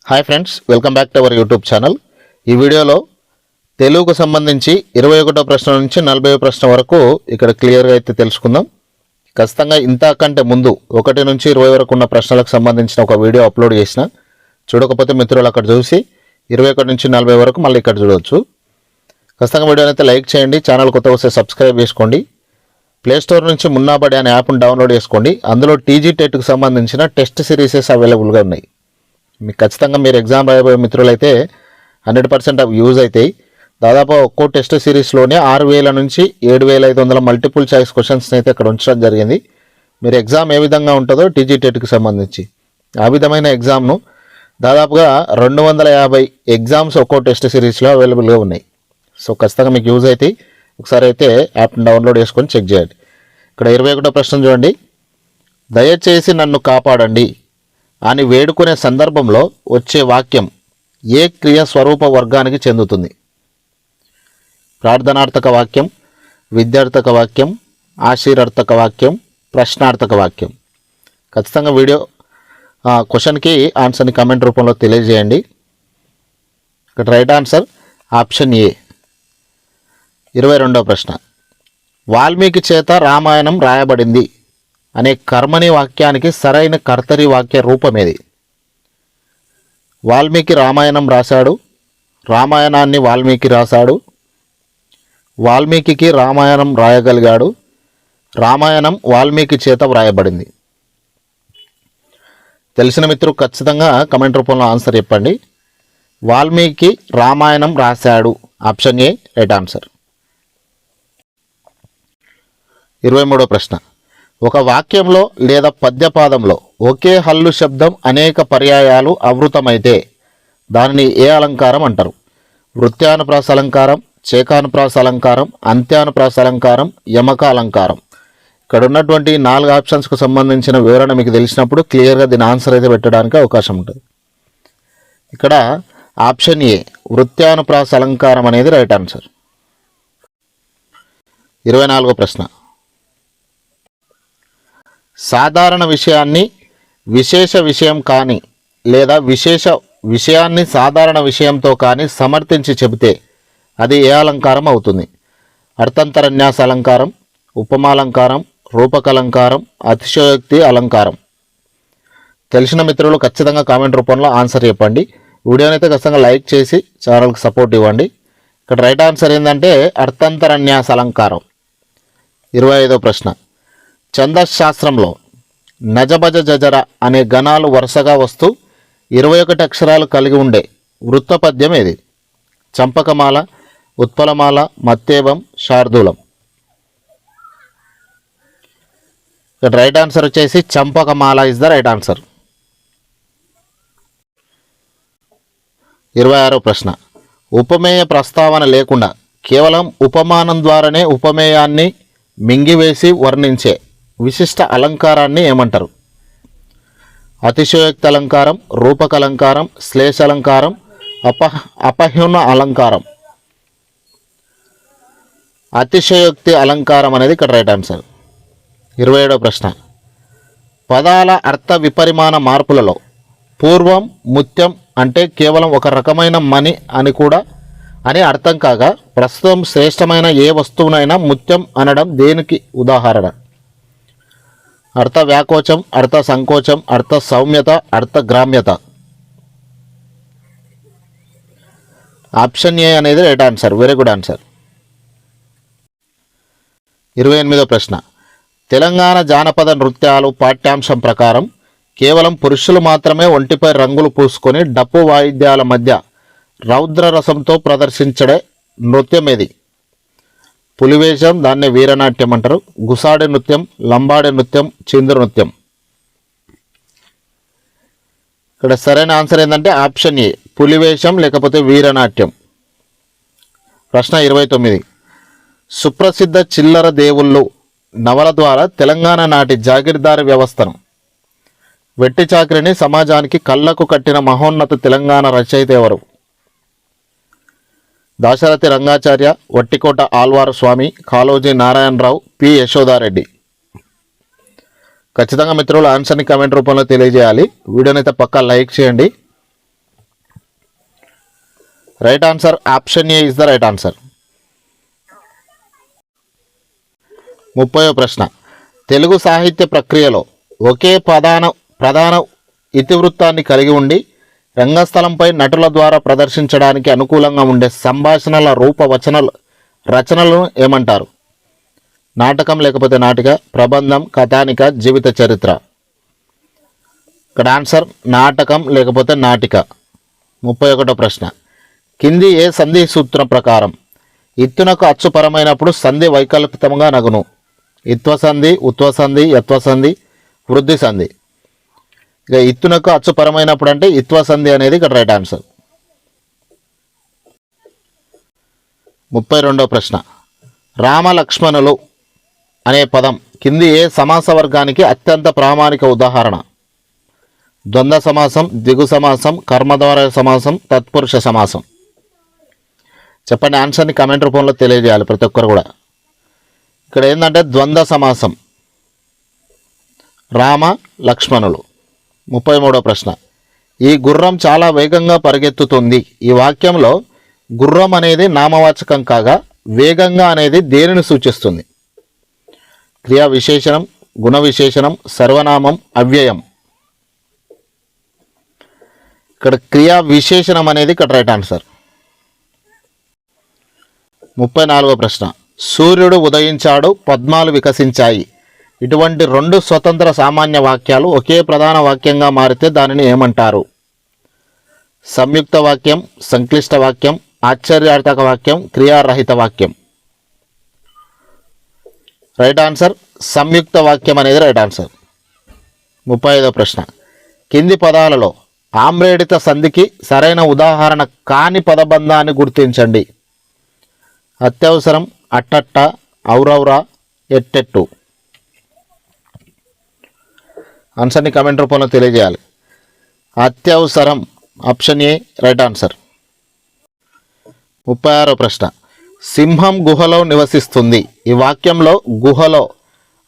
Hi friends, welcome back to our YouTube channel. ఈ వీడియోలో తెలుగుకు సంబంధించి 21వ ప్రశ్న నుంచి 40వ ప్రశ్న వరకు ఇక్కడ క్లియర్గా అయితే తెలుసుకుందాం. ఖచ్చితంగా ఇంతకంటే ముందు 1 నుంచి 20 వరకు ఉన్న ప్రశ్నలకు సంబంధించిన ఒక వీడియో అప్లోడ్ చేసిన, చూడకపోతే మిత్రులు అక్కడ చూసి 21 నుంచి 40 వరకు మళ్ళీ ఇక్కడ చూడవచ్చు. ఖచ్చితంగా వీడియోని అయితే లైక్ చేయండి. ఛానల్ కొత్త వస్తే సబ్స్క్రైబ్ చేసుకోండి. ప్లేస్టోర్ నుంచి మున్నాబడి అనే యాప్ను డౌన్లోడ్ చేసుకోండి. అందులో టీజీ టెట్కు సంబంధించిన టెస్ట్ సిరీసెస్ అవైలబుల్గా ఉన్నాయి. మీకు ఖచ్చితంగా మీరు ఎగ్జామ్ రాయబోయే మిత్రులైతే 100% అవి యూజ్ అవుతాయి. దాదాపు ఒక్కో టెస్ట్ సిరీస్లోనే 6000 నుంచి 7500 మల్టిపుల్ చాయిస్ క్వశ్చన్స్ని అయితే ఇక్కడ ఉంచడం జరిగింది. మీరు ఎగ్జామ్ ఏ విధంగా ఉంటుందో టీజీ టెట్కి సంబంధించి ఆ విధమైన ఎగ్జామ్ను దాదాపుగా 250 ఎగ్జామ్స్ ఒక్కో టెస్ట్ సిరీస్లో అవైలబుల్గా ఉన్నాయి. సో ఖచ్చితంగా మీకు యూజ్ అవుతాయి. ఒకసారి అయితే యాప్ని డౌన్లోడ్ చేసుకొని చెక్ చేయండి. ఇక్కడ 21వ ప్రశ్న చూడండి. దయచేసి నన్ను కాపాడండి అని వేడుకునే సందర్భంలో వచ్చే వాక్యం ఏ క్రియ స్వరూప వర్గానికి చెందుతుంది? ప్రార్థనార్థక వాక్యం, విద్యార్థక వాక్యం, ఆశీర్వార్థక వాక్యం, ప్రశ్నార్థక వాక్యం. ఖచ్చితంగా వీడియో క్వశ్చన్కి ఆన్సర్ని కామెంట్ రూపంలో తెలియజేయండి. ఇక్కడ రైట్ ఆన్సర్ ఆప్షన్ ఏ. 22వ ప్రశ్న. వాల్మీకి చేత రామాయణం రాయబడింది అనే కర్మని వాక్యానికి సరైన కర్తరి వాక్య రూపమేది? వాల్మీకి రామాయణం రాశాడు, రామాయణాన్ని వాల్మీకి రాశాడు, వాల్మీకి రామాయణం రాయగలిగాడు, రామాయణం వాల్మీకి చేత వ్రాయబడింది. తెలిసిన మిత్రులు ఖచ్చితంగా కమెంట్ రూపంలో ఆన్సర్ చెప్పండి. వాల్మీకి రామాయణం రాశాడు, ఆప్షన్ ఏ రైట్ ఆన్సర్. 23వ ప్రశ్న. ఒక వాక్యంలో లేదా పద్యపాదంలో ఒకే హల్లు శబ్దం అనేక పర్యాయాలు ఆవృతమైతే దానిని ఏ అలంకారం అంటారు? వృత్యానుప్రాస అలంకారం, చేకానుప్రాస అలంకారం, అంత్యానుప్రాస అలంకారం, యమక అలంకారం. ఇక్కడ ఉన్నటువంటి 4 ఆప్షన్స్కు సంబంధించిన వివరణ మీకు తెలిసినప్పుడు క్లియర్గా దీని ఆన్సర్ అయితే పెట్టడానికి అవకాశం ఉంటుంది. ఇక్కడ ఆప్షన్ ఏ వృత్యానుప్రాస అలంకారం అనేది రైట్ ఆన్సర్. 24వ ప్రశ్న. సాధారణ విషయాన్ని విశేష విషయం కానీ లేదా విశేష విషయాన్ని సాధారణ విషయంతో కానీ సమర్థించి చెబితే అది ఏ అలంకారం అవుతుంది? అర్థంతరన్యాస అలంకారం, ఉపమాలంకారం, రూపకలంకారం, అతిశయోక్తి అలంకారం. తెలిసిన మిత్రులు ఖచ్చితంగా కామెంట్ రూపంలో ఆన్సర్ చెప్పండి. వీడియోని అయితే ఖచ్చితంగా లైక్ చేసి ఛానల్కి సపోర్ట్ ఇవ్వండి. ఇక్కడ రైట్ ఆన్సర్ ఏంటంటే అర్థంతరన్యాస అలంకారం. 25వ ప్రశ్న. ఛందశాస్త్రంలో నజబజ జజర అనే గణాలు వరుసగా వస్తూ 21 అక్షరాలు కలిగి ఉండే వృత్త పద్యం ఏది? చంపకమాల, ఉత్పలమాల, మత్తేవం, శార్దూలం. ఇక్కడ రైట్ ఆన్సర్ వచ్చేసి చంపకమాల ఇస్ ద రైట్ ఆన్సర్. 26వ ప్రశ్న. ఉపమేయ ప్రస్తావన లేకుండా కేవలం ఉపమానం ద్వారానే ఉపమేయాన్ని మింగివేసి వర్ణించే విశిష్ట అలంకారాన్ని ఏమంటారు? అతిశయోక్తి అలంకారం, రూపకలంకారం, శ్లేష అలంకారం, అపహ్యున అలంకారం. అతిశయోక్తి అలంకారం అనేది ఇక్కడ రైట్ ఆన్సర్. 27వ ప్రశ్న. పదాల అర్థ విపరిమాణ మార్పులలో పూర్వం ముత్యం అంటే కేవలం ఒక రకమైన మణి అని అర్థం కాగా ప్రస్తుతం శ్రేష్టమైన ఏ వస్తువునైనా ముత్యం అనడం దేనికి ఉదాహరణ? అర్థ వ్యాకోచం, అర్థ సంకోచం, అర్థ సౌమ్యత, అర్థ గ్రామ్యత. ఆప్షన్ ఏ అనేది right answer. Very good answer. 28వ ప్రశ్న. తెలంగాణ జానపద నృత్యాలు పాఠ్యాంశం ప్రకారం కేవలం పురుషులు మాత్రమే ఒంటిపై రంగులు పూసుకొని డప్పు వాయిద్యాల మధ్య రౌద్రరసంతో ప్రదర్శించడే నృత్యం ఏది? పులివేషం, దాన్నే వీరనాట్యం అంటారు. గుసాడి నృత్యం, లంబాడి నృత్యం, చిందురు నృత్యం. ఇక్కడ సరైన ఆన్సర్ ఏంటంటే ఆప్షన్ ఏ పులివేషం లేకపోతే వీరనాట్యం. ప్రశ్న 29. సుప్రసిద్ధ చిల్లర దేవుళ్ళు నవల ద్వారా తెలంగాణ నాటి జాగీర్దారి వ్యవస్థను, వెట్టి చాకరిని సమాజానికి కళ్ళకు కట్టిన మహోన్నత తెలంగాణ రచయిత ఎవరు? దాశరథి రంగాచార్య, వట్టికోట ఆల్వారు స్వామి, కాళోజీ నారాయణరావు, పి యశోదారెడ్డి. ఖచ్చితంగా మిత్రులు ఆన్సర్ని కామెంట్ రూపంలో తెలియజేయాలి. వీడియోని అయితే పక్కా లైక్ చేయండి. Right answer option A is the right answer. 30వ ప్రశ్న. తెలుగు సాహిత్య ప్రక్రియలో ఒకే ప్రధాన ఇతివృత్తాన్ని కలిగి ఉండి రంగస్థలంపై నటుల ద్వారా ప్రదర్శించడానికి అనుకూలంగా ఉండే సంభాషణల రచనలను ఏమంటారు? నాటకం లేకపోతే నాటిక, ప్రబంధం, కథానిక, జీవిత చరిత్ర. ఇక్కడ ఆన్సర్ నాటకం లేకపోతే నాటిక. 31వ ప్రశ్న. కింది ఏ సంధి సూత్రం ప్రకారం ఇత్తునకు అచ్చుపరమైనప్పుడు సంధి వైకల్పితంగా నగును? ఇత్వసంధి, ఉత్వసంధి, యత్వసంధి, వృద్ధి సంధి. ఇక ఇత్తునకు అచ్చుపరమైనప్పుడు అంటే ఇత్వసంధి అనేది ఇక్కడ రైట్ ఆన్సర్. 32వ ప్రశ్న. రామలక్ష్మణులు అనే పదం కింది ఏ సమాస వర్గానికి అత్యంత ప్రామాణిక ఉదాహరణ? ద్వంద్వ సమాసం, ద్విగు సమాసం, కర్మధారయ సమాసం, తత్పురుష సమాసం. చెప్పండి, ఆన్సర్ని కామెంట్ రూపంలో తెలియజేయాలి ప్రతి ఒక్కరు కూడా. ఇక్కడ ఏంటంటే ద్వంద్వ సమాసం, రామ లక్ష్మణులు. 33వ ప్రశ్న. ఈ గుర్రం చాలా వేగంగా పరిగెత్తుతుంది. ఈ వాక్యంలో గుర్రం అనేది నామవాచకం కాగా వేగంగా అనేది దేనిని సూచిస్తుంది? క్రియా విశేషణం, గుణ విశేషణం, సర్వనామం, అవ్యయం. ఇక్కడ క్రియా విశేషణం అనేది ఇక్కడ రైట్ ఆన్సర్. 34వ ప్రశ్న. సూర్యుడు ఉదయించాడు, పద్మాలు వికసించాయి. ఇటువంటి రెండు స్వతంత్ర సామాన్య వాక్యాలు ఒకే ప్రధాన వాక్యంగా మారితే దానిని ఏమంటారు? సంయుక్త వాక్యం, సంక్లిష్ట వాక్యం, ఆశ్చర్యార్థక వాక్యం, క్రియారహిత వాక్యం. రైట్ ఆన్సర్ సంయుక్త వాక్యం అనేది రైట్ ఆన్సర్. 35వ ప్రశ్న. కింది పదాలలో ఆమ్రేడిత సంధికి సరైన ఉదాహరణ కాని పదబంధాన్ని గుర్తించండి. అత్యవసరం, అట్టట్ట, ఔరౌరా, ఎట్టెట్టు. ఆన్సర్ని కామెంట్ రూపంలో తెలియజేయాలి. అత్యవసరం ఆప్షన్ ఏ రైట్ ఆన్సర్. 36వ ప్రశ్న. సింహం గుహలో నివసిస్తుంది. ఈ వాక్యంలో గుహలో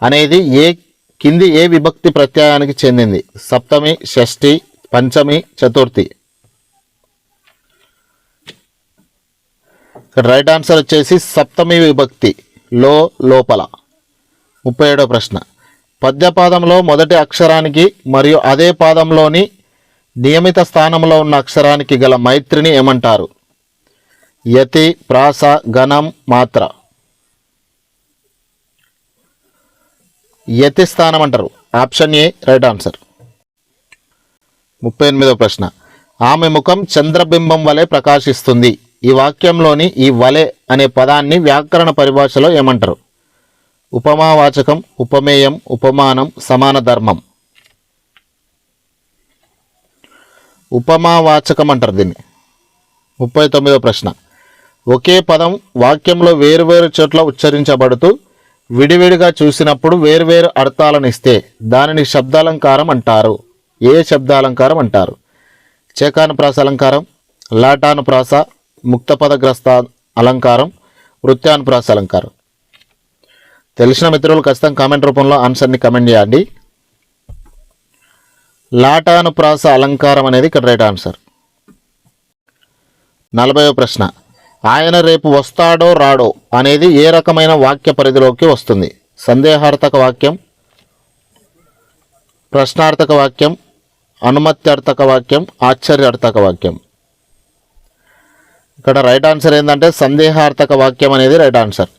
అనేది కింది ఏ విభక్తి ప్రత్యయానికి చెందింది? సప్తమి, షష్ఠి, పంచమి, చతుర్థి. ఇక్కడ రైట్ ఆన్సర్ వచ్చేసి సప్తమి విభక్తి, లోపల. 37వ ప్రశ్న. పద్యపాదంలో మొదటి అక్షరానికి మరియు అదే పాదంలోని నియమిత స్థానంలో ఉన్న అక్షరానికి గల మైత్రిని ఏమంటారు? యతి, ప్రాస, గణం, మాత్ర. యతి స్థానం అంటారు. Option A right answer. 38వ ప్రశ్న. ఆమె ముఖం చంద్రబింబం వలె ప్రకాశిస్తుంది. ఈ వాక్యంలోని ఈ వలె అనే పదాన్ని వ్యాకరణ పరిభాషలో ఏమంటారు? ఉపమావాచకం, ఉపమేయం, ఉపమానం, సమాన ధర్మం. ఉపమావాచకం అంటారు దీన్ని. 39వ ప్రశ్న. ఒకే పదం వాక్యంలో వేరువేరు చోట్ల ఉచ్చరించబడుతూ విడివిడిగా చూసినప్పుడు వేరువేరు అర్థాలను ఇస్తే దానిని శబ్దాలంకారం అంటారు. ఏ శబ్దాలంకారం అంటారు? చేకానుప్రాస అలంకారం, లాటానుప్రాస, ముక్తపదగ్రస్త అలంకారం, వృత్యానుప్రాస అలంకారం. తెలిసిన మిత్రులు ఖచ్చితంగా కామెంట్ రూపంలో ఆన్సర్ని కమెంట్ చేయండి. లాటానుప్రాస అలంకారం అనేది ఇక్కడ రైట్ ఆన్సర్. 40వ ప్రశ్న. ఆయన రేపు వస్తాడో రాడో అనేది ఏ రకమైన వాక్య పరిధిలోకి వస్తుంది? సందేహార్థక వాక్యం, ప్రశ్నార్థక వాక్యం, అనుమత్యార్థక వాక్యం, ఆశ్చర్యార్థక వాక్యం. ఇక్కడ రైట్ ఆన్సర్ ఏంటంటే సందేహార్థక వాక్యం అనేది రైట్ ఆన్సర్.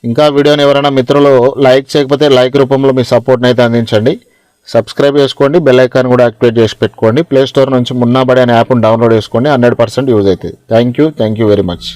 ఇంకా వీడియోని ఎవరైనా మిత్రులు లైక్ చేయకపోతే లైక్ రూపంలో మీ సపోర్ట్ని అయితే అందించండి. సబ్స్క్రైబ్ చేసుకోండి, బెల్ ఐకాన్ కూడా యాక్టివేట్ చేసి పెట్టుకోండి. ప్లే స్టోర్ నుంచి మున్నాబడి అనే యాప్ను డౌన్లోడ్ చేసుకోండి. 100% యూజ్ అవుతుంది. Thank you very much.